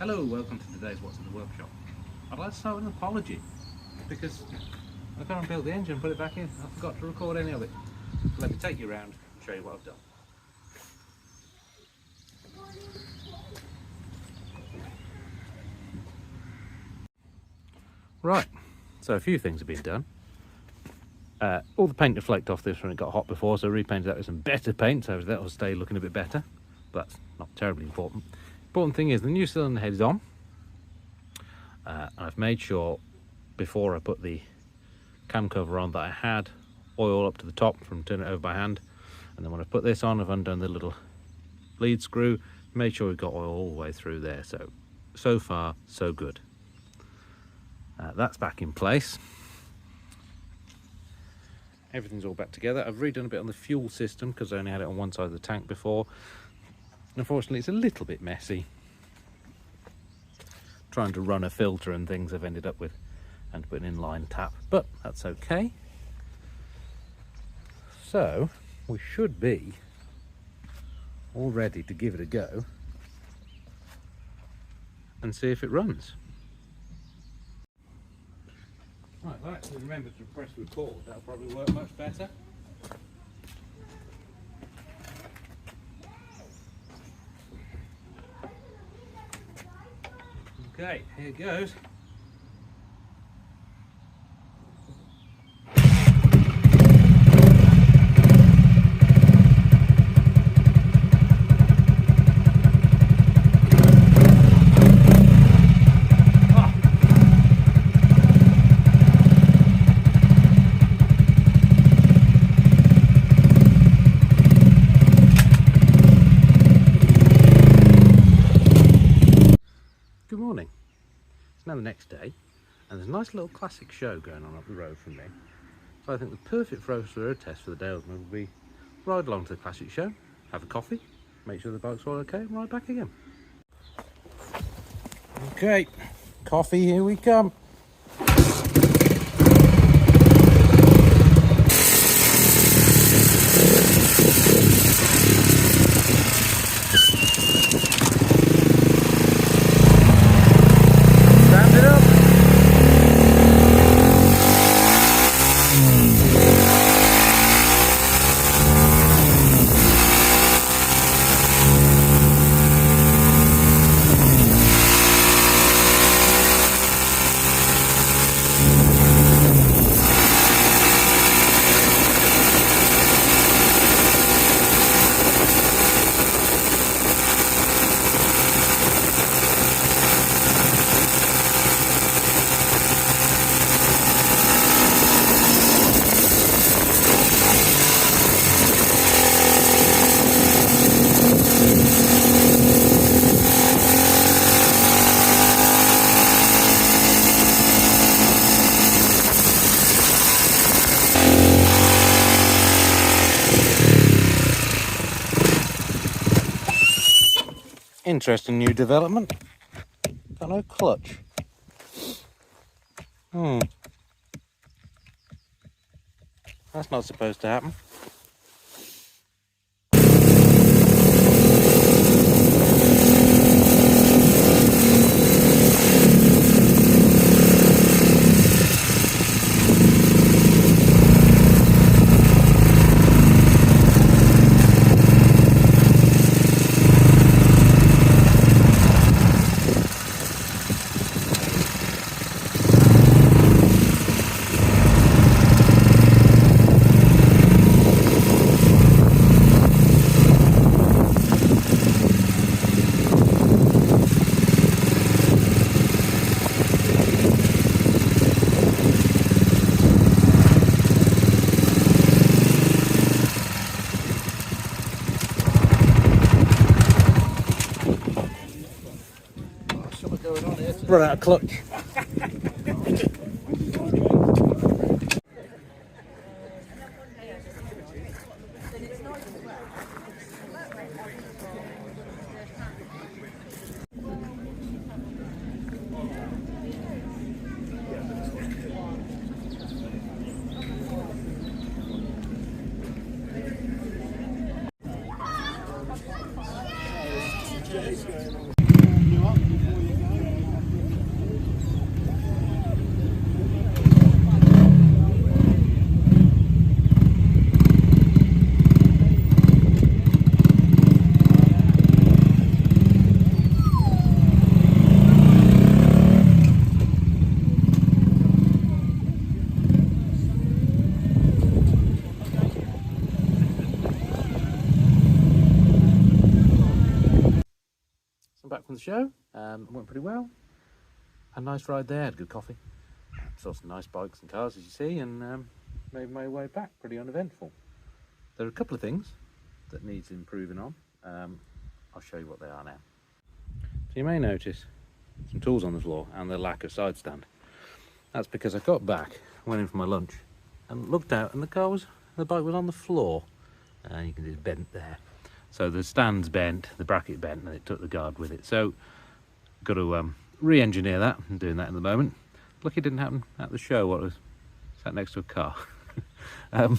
Hello, welcome to today's What's in the Workshop. I'd like to start with an apology because I can't build the engine and put it back in. I forgot to record any of it. Let me take you around and show you what I've done. Right, so a few things have been done. All the paint had flaked off this when it got hot before, so I repainted that with some better paint, so that will stay looking a bit better. But that's not terribly important. Important thing is the new cylinder head is on. And I've made sure before I put the cam cover on that I had oil up to the top from turning it over by hand, and then when I put this on I've undone the little lead screw, made sure we've got oil all the way through there. So far so good. That's back in place. Everything's all back together. I've redone a bit on the fuel system because I only had it on one side of the tank before. Unfortunately it's a little bit messy. Trying to run a filter and things I've ended up with and put an inline tap, but that's okay. So we should be all ready to give it a go and see if it runs. Right, well, actually remember to press record, that'll probably work much better. Okay, here goes. Good morning. It's now the next day and there's a nice little classic show going on up the road from me. So I think the perfect road test for the Dalesman would be ride along to the classic show, have a coffee, make sure the bike's all okay and ride back again. Okay, coffee, here we come. Interesting new development. Got no clutch. That's not supposed to happen. Run out of clutch. I'm back from the show. It went pretty well. Had a nice ride there, had good coffee. Saw some nice bikes and cars, as you see, and made my way back pretty uneventful. There are a couple of things that needs improving on. I'll show you what they are now. So you may notice some tools on the floor and the lack of side stand. That's because I got back, went in for my lunch, and looked out, and the bike was on the floor. You can see it's bent there. So the stand's bent, the bracket bent, and it took the guard with it. So got to re-engineer that. I'm doing that in the moment. Lucky it didn't happen at the show. What was sat next to a car. So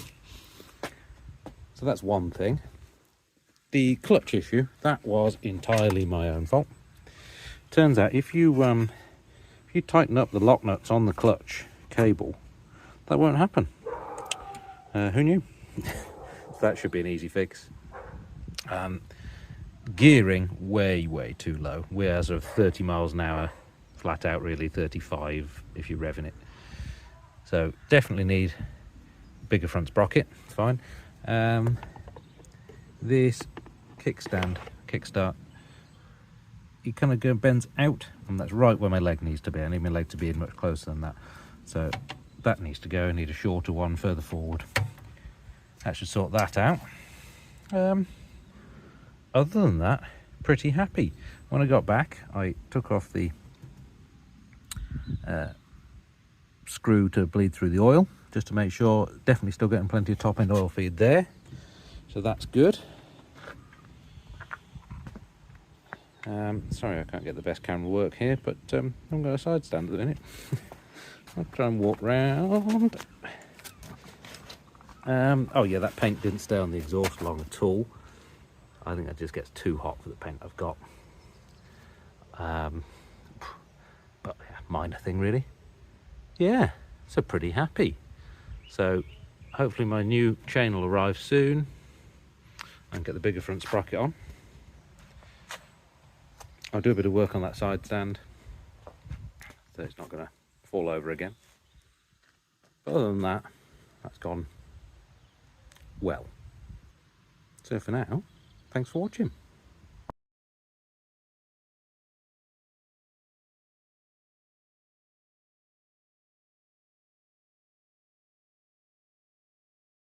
that's one thing. The clutch issue, that was entirely my own fault. Turns out if you tighten up the lock nuts on the clutch cable, that won't happen. Who knew? So that should be an easy fix. Gearing way too low. We're sort of 30 miles an hour, flat out really, 35 if you're revving it. So definitely need bigger front sprocket, it's fine. This kickstart, it kind of bends out, and that's right where my leg needs to be. I need my leg to be much closer than that. So that needs to go. I need a shorter one further forward. That should sort that out. Other than that, pretty happy. When I got back, I took off the screw to bleed through the oil, just to make sure. Definitely still getting plenty of top end oil feed there, so that's good. Sorry I can't get the best camera work here, but I've got a side stand at the minute. I'll try and walk round. Oh yeah, that paint didn't stay on the exhaust long at all. I think that just gets too hot for the paint I've got. But yeah, minor thing really. Yeah, so pretty happy. So hopefully my new chain will arrive soon and get the bigger front sprocket on. I'll do a bit of work on that side stand so it's not going to fall over again. But other than that, that's gone well. So for now, thanks for watching.